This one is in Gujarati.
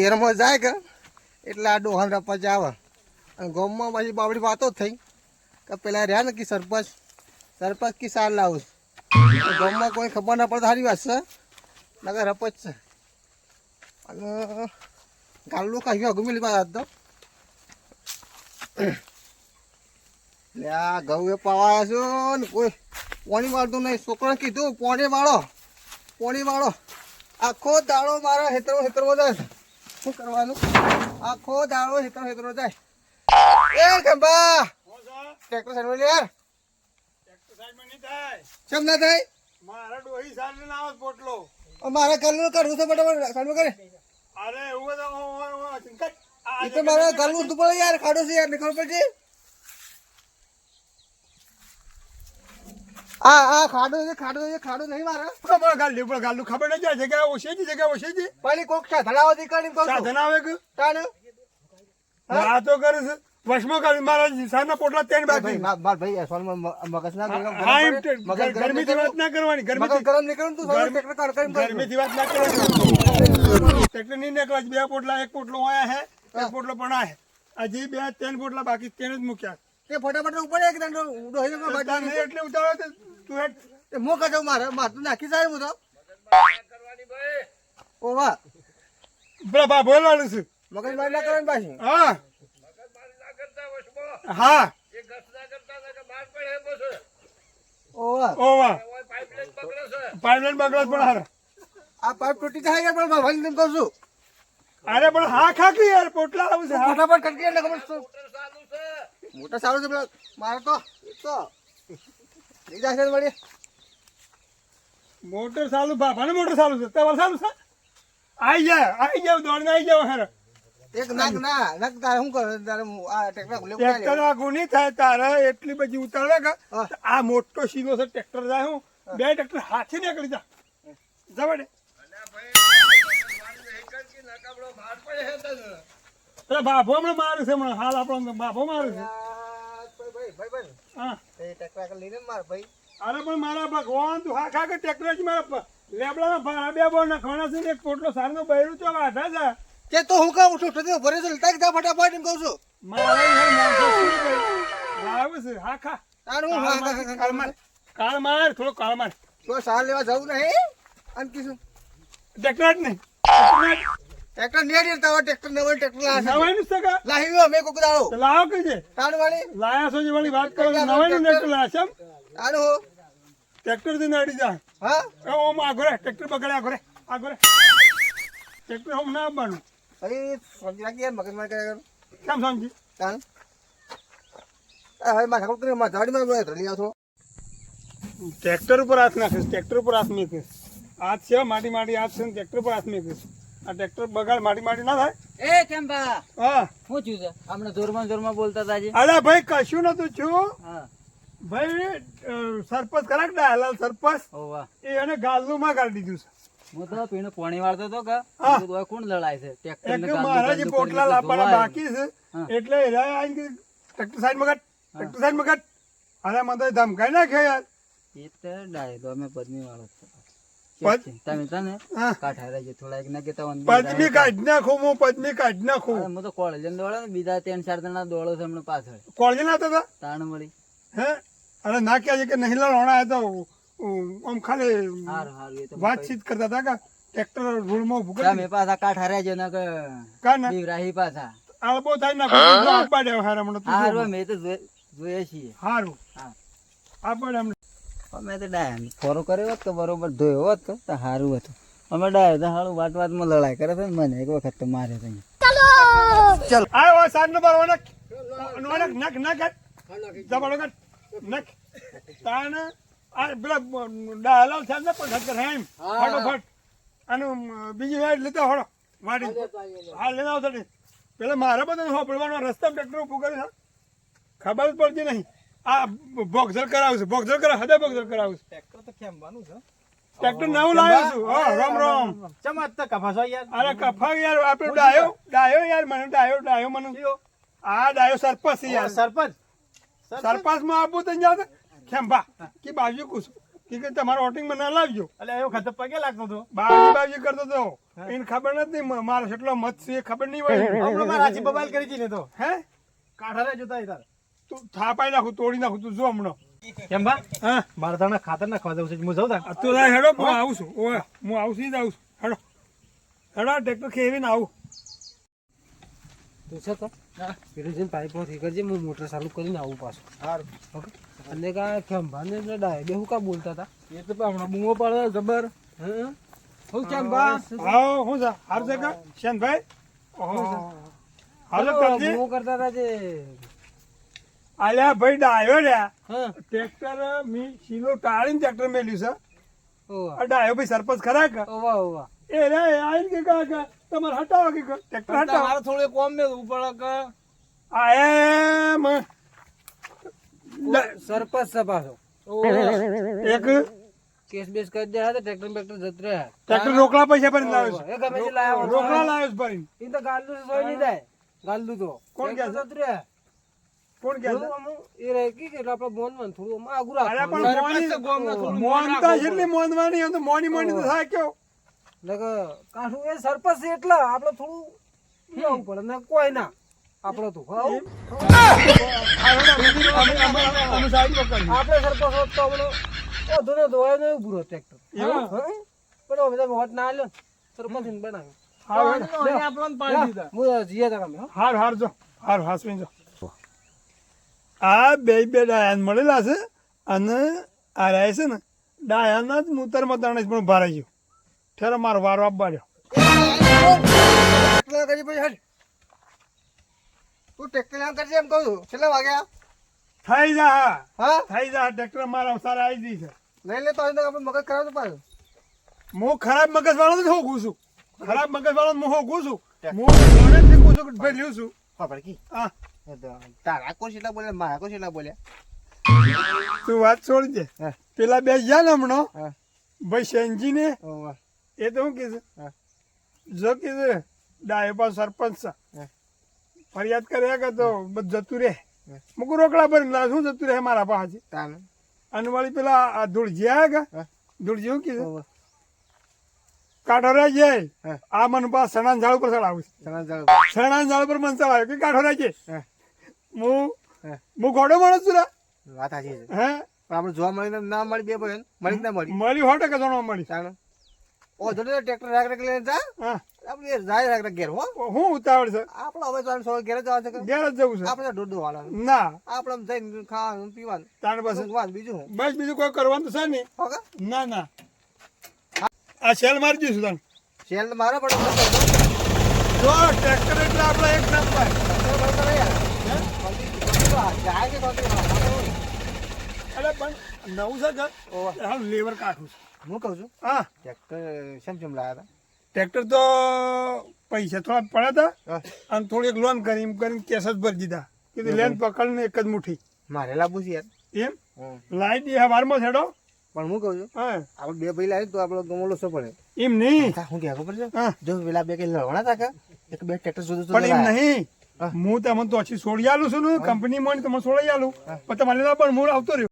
એરમાં જાય કે એટલે આ ડોહાન રપચ આવે અને ગામમાં પછી બાબડી વાતો જ થઈ કે પેલા રહ્યા ને કે સરપંચ કી સાર લાવું ગામમાં કોઈ ખબર ના પડે સારી વાત છે નગર રપચ છે અને ગાલું કહ્યું અગુમેલી વાત તો એટલે આ ઘઉં એ પાવાયા છો ને કોઈ પોણી વાળતું નહીં છોકરાને કીધું પોણી વાળો આખો દાડો મારા હેતરમાં જાય શું કરવાનું આખો દાડો હેતરમાં જાય એ ખંભા ટ્રેક્ટર સાઈડ માં યાર ટ્રેક્ટર સાઈડ માં નહીં થાય કેમ ના થાય મારા ડોહી સાલ ને આવ પોટલો મારે ઘરનું કરવું છે બરાબર સાઈડ માં કરે અરે એવું તો એ તો મારે ઘરનું તું પડે યાર ખાડો છે યાર નીકળ પડશે ખાડો નહીં મારે ખબર ગાલું ખબર નહીં જાય જગ્યા ઓછી છે પેલી કોક સાધનાવો દીકરી સાધન આવે કે તાને આ તો કરે છે વશમાં કરી મારા સાના પોટલા તેન બાકી ભાઈ સોલમાં મગજ ના હા એમ ગરમીથી વાત ના કરવાની મગજ ગરમ નીકળે તું ટ્રેક્ટર કાઢ કરી ગરમીથી વાત ના કરવાની ટ્રેક્ટર નહીં નીકળવા બે પોટલા એક પોટલો આયા હે એક પોટલો પણ આ હે હજી બે ત્રણ પોટલા બાકી તેને જ મૂક્યા તે ફટાફટ ઉપર એક દંડો ડોહી નો બાજુ એટલે ઉતારો તું હેડ મો કજો મારે માથું નાખી જાય હું તો ઓ વાહ બરાબર બોલવાનું છે મગજ મારી ના કરવાની પાછી હા હા ઓ વાહ પાઇપલાઇન બગડે પણ હારે આ પાઇપ તૂટી જાય યાર પણ ભાઈ ને કહું છું અરે પણ હા ખાકી યાર પોટલા આવું છે ફટાફટ કરતી એટલે ખબર મોટા સારું છે પેલા મારે તો લઈ જાય મળી મોટર ચાલુ બાપાને મોટર ચાલુ છે તમારે ચાલુ છે આવી જાવ દોડને આવી જાવ હેર એક નાક તારે શું કરે તારે આ ટ્રેક્ટર આગું નહીં થાય તારે એટલી બધી ઉતારે કે આ મોટો સીધો છે ટ્રેક્ટર જાય હું બે ટ્રેક્ટર હાથે નીકળી જા જવા દે બાપો હમણાં મારે છે હમણાં હાલ આપણો બાપો મારે છે હા લઈને માર ભાઈ અરે પણ મારા ભગવાન તું હા ખા કે ટ્રેક્ટર મારા લેબડામાં ભાડા બે બોર નાખવાના છે ને એક પોટલો સારનો બૈરું તો વાઢા છે કે તો હું કામ ઉઠું ભરે છે લતા જા ફટાફટ એમ કહું છું મારા યાર માણસો લાવે છે હા ખા કાળ માર થોડો કાળ માર તો સાર લેવા જવું નહીં અને કીધું ટ્રેક્ટર જ નહીં ટ્રેક્ટર નહીં દેતા ટ્રેક્ટર નવો ટ્રેક્ટર નવાઈનું છે કે લાવ્યો મેં કોક દાડો લાવો કે છે તાણ વાળી લાયા છો વાળી વાત કરો નવાઈનું ટ્રેક્ટર લાયા છે તાણ હો ટ્રેક્ટર થી નડી જાય હા ઓમ આગોરે ટ્રેક્ટર બગડે આગોરે ટ્રેક્ટર હોમ ના આવવાનું અરે સમજી રાખી યાર મગજ માર કર્યા કેમ સમજી તાણ હવે મારા ઠાકોર માં ઝાડીમાં બોલે તો લઈ આવતો ટ્રેક્ટર ઉપર હાથ નાખીશ ટ્રેક્ટર ઉપર હાથ મૂકીશ હાથ છે માટી હાથ છે ટ્રેક્ટર પર હાથ મૂકીશ આ ટ્રેક્ટર બગાડ માટી ના થાય એ કેમ બા હા શું થયું છે હમણાં જોરમાં બોલતા હતા આજે અરે ભાઈ કશું નતું છું હા ભાઈ સરપંચ ખરાક ડાયાલાલ સરપંચ ઓ વાહ એ એને ગાલનું માં કાઢી દીધું છે હું તો પીણું પાણી વાળતો હતો કે હા. તો કોણ લડાય છે ટ્રેક્ટર ને એક મારા જે પોટલા લાવવાના બાકી છે હા. એટલે ટ્રેક્ટર સાઈડ માં કાઢ અરે મને તો ધમકાઈ નાખ્યો યાર એ તો ડાય તો અમે પદ્મી વાળો તમે તને હા. કાઠા રહેજો થોડા એક ના કેતા પદ્મી કાઢી નાખું હું પદ્મી કાઢી નાખું હું તો કોલેજ દોડે ને બીજા 3-4 જણા દોડો છે હમણાં પાછળ કોળજી ના હતા તાણ મળી હે અરે ના કહે કે નહીં લડવાના તો આમ ખાલી હારું એ તો વાતચીત કરતા હતા કે ટ્રેક્ટર રોડમાં ઉભું કરી તમે પાછા કાઠા રહેજો ને કે કાઢ બીવરાહી પાછા આળબો થાય ના પાડે હારા હારું મેં તો જોઈએ છીએ હારું હા આપણે એમ અમે તો ડાયા ફોરો કર્યો હોત તો બરોબર ધોયો હોત તો સારું હતું અમે ડાયો તો હારું વાતમાં લડાઈ કરે છે ને મને એક વખત તો મારે તો ચાલ આયો સાત નંબર ઓનક નક જબડો કટ નક તાન આ પેલા ડાલાલ સાહેબ ને પણ ઘર હેમ ફટાફટ અને બીજી વાર લેતા હોડો વાડી હા લેતા આવતો પેલા મારા બધા હોપડવાનો રસ્તા ટ્રેક્ટર ઉભું કર્યું ખબર જ પડતી નહીં આ બોક્સર કરાવું હદે બોક્સર કરાવું ટ્રેક્ટર તો ખેમવાનું છે ટ્રેક્ટર નવું લાવ્યો છું હા રામ ચમત તો કફાસો યાર અરે કફા યાર આપણે ડાયો યાર મને ડાયો મને આ ડાયો સરપંચ યાર સરપંચ સરપંચ માં આપું તો જાવ ખેંભા કે બાજુ કુછ કે તમારો ઓટિંગમાં ના લાવજો એટલે એ વખત પગે લાગતો હતો બાજી કરતો તો એને ખબર નથી મારો કેટલો મત છે એ ખબર નહીં હોય હમણાં મારા હાચી બબાલ કરી હતી ને તો હે કાંઠારે જોતા તાર તું થાપાઈ નાખું તોડી નાખું તું જો હમણાં કેમ બા હા મારે તારના ખાતર નાખવા જવું છે હું જાઉં તાર તું હેડો હું આવું છું ઓય હું આવું છું જ આવું છું હેડો હેડો ટ્રેક્ટર ખેવીને આવું તું છે તો પેલું જઈને પાઇપ માંથી કરજે હું મોટર ચાલુ કરીને આવું પાછું સારું ઓકે અને કા ખેંભાને એટલે ડાય બે હું કા બોલતા હતા એ તો હમણાં બૂમો પાડે જબર હા હું કેમ બા આવો હું છે હાર છે કા શાનભાઈ હાલો કરજે બૂમો કરતા હતા જે આલ્યા ભાઈ ડાયો રહ્યા હા ટ્રેક્ટર મી શીલો ટાળીને ટ્રેક્ટર મેલ્યું છે ઓવા આ ડાયો ભાઈ સરપંચ ખરા કે ઓવા ઓવા એ રે આઈને કે કાકા તમારે હટાવો કે ટ્રેક્ટર હટાવો મારે થોડું કોમ ને ઉપર કે આ એમ સરપંચ છે પાછો એક કેસ બેસ કરી દે હા તો ટ્રેક્ટર બેક્ટર જત રહ્યા ટ્રેક્ટર રોકડા પૈસા ભરીને લાવ્યો એ ગમે તે લાયા છે રોકડા લાવ્યો છે ભરીને એ તો ગાલનું તો સોય નહીં જાય ગાલનું તો કોણ કહે છે? ટ્રેક્ટર જત રહ્યા કોણ કે છે? એ રહે કે આપણે બોન માં થોડું આગું અરે રાખવાનું પણ મોનતા કેટલી મોનવાની એમ તો મોની મોની તો થાય કેવો કાઠું એ સરપંચ છે એટલે આપણે થોડું લેવું પડે ને કોઈ ના આપણે તો અમે સાઈડ પકડી આપણે સરપંચ હોત તો આપણે વધુ ને ધોવાય ને ઉભું રહે ટ્રેક્ટર એવું? પણ હવે તમે વોટ ના આલ્યો ને, સરપંચ ને બનાવ્યો હાર આપણને પાડી દીધા હું જીયા તા તમે હાર જો હાર હાસવી જો આ બે ડાયાન મળેલા છે અને આ રહે છે ને ડાયાના જ મૂતરમાં તણે પણ ભરાઈ ગયો ઠેરો મારો વારો આપવાડ્યો ટ્રેક્ટર કરી પછી હટ તું ટ્રેક્ટર ના કરજે એમ કહું છું કેટલા વાગ્યા થઈ જા હા થઈ જા ટ્રેક્ટર મારા સારા આવી જઈ છે લઈ લે તો આપણે મગજ ખરાબ તો પાછું હું ખરાબ મગજ વાળો જ હોગું છું ખરાબ મગજ વાળો હું હોગું છું હું જોડે શીખું છું કે ભાઈ લ્યું છું હા પણ કી હા તારા કોણ કેટલા બોલ્યા મારા કોણ કેટલા બોલ્યા તું વાત છોડી દે હા. પેલા બે ગયા ને હમણાં હા ભાઈ શેનજી ને ઓવા. એ તો શું કીધું હા. જો કીધું ડાયો પાસે સરપંચ છે હા. ફરિયાદ કર્યા કે તો બધું જતું રહે હા. મૂકું રોકડા ભરીને લાવ શું જતું રહે મારા પાસે તાને અને વળી પેલા આ ધૂળજી આવ્યા કે હા. ધૂળજી શું કીધું ઓવા. કાંઠો રહી જાય હા. આ મન પાસ સણા ઝાડ ઉપર ચડાવું ચણા ચાલો. સણા ઝાડ પર મન ચડાવ્યો કે કાંઠો રહી જાય હા. હું હા. હું ઘોડો માણસ છું રા વાત સાચી છે હે પણ આપણે જોવા મળી ના મળી બે ભાઈ મળી કે ના મળી મળી 100% જાણવા મળી તાણે ઓ જો ટ્રેક્ટર રાખ રાખ લઈને જા હા આપણે જાય રાખ રાખ ઘેર હો હું ઉતાવળ છે આપણે હવે તો સો ઘેર જવા છે કે ઘેર જ જવું છે આપણે દૂધ દોવાના ના આપણે આમ જઈને ખાવાનું પીવાનું તાણ પાસે ઊંઘવાનું બીજું હું બસ બીજું કોઈ કરવાનું તો છે નહીં હોકે ના ના આ સેલ મારી દઈશું તને શેલ તો મારે પણ જો ટ્રેક્ટર એટલે આપણે એક નંબર જાય છે તો એટલે પણ નવું છે કે ઓવા. હાલ લેવર કાઢું છે હું કહું છું હા ટ્રેક્ટર શેમ શેમ લાયા ટ્રેક્ટર તો પૈસા થોડા પડ્યા હતા હતા અને થોડી એક લોન કરી એમ કરીને કેસ જ ભરી દીધા કીધું લેન પકડને એક જ મુઠ્ઠી મારે લાવવું છે યાર એમ લાવી દઈએ વારમાં છેડો પણ હું કહું છું હા આપણે બે ભાઈ લાવી તો આપણે ગમોલો શું પડે એમ નહીં હું ક્યાં ખબર છે હા જો પેલા બે કઈ લડવાના હતા કે એક બે ટ્રેક્ટર સુધી પણ એમ નહીં હા. હું તમને તો પછી છોડી આલું છું ને કંપનીમાં તમને છોડી આલું પણ તમારે લેવા પણ હું આવતો રહ્યો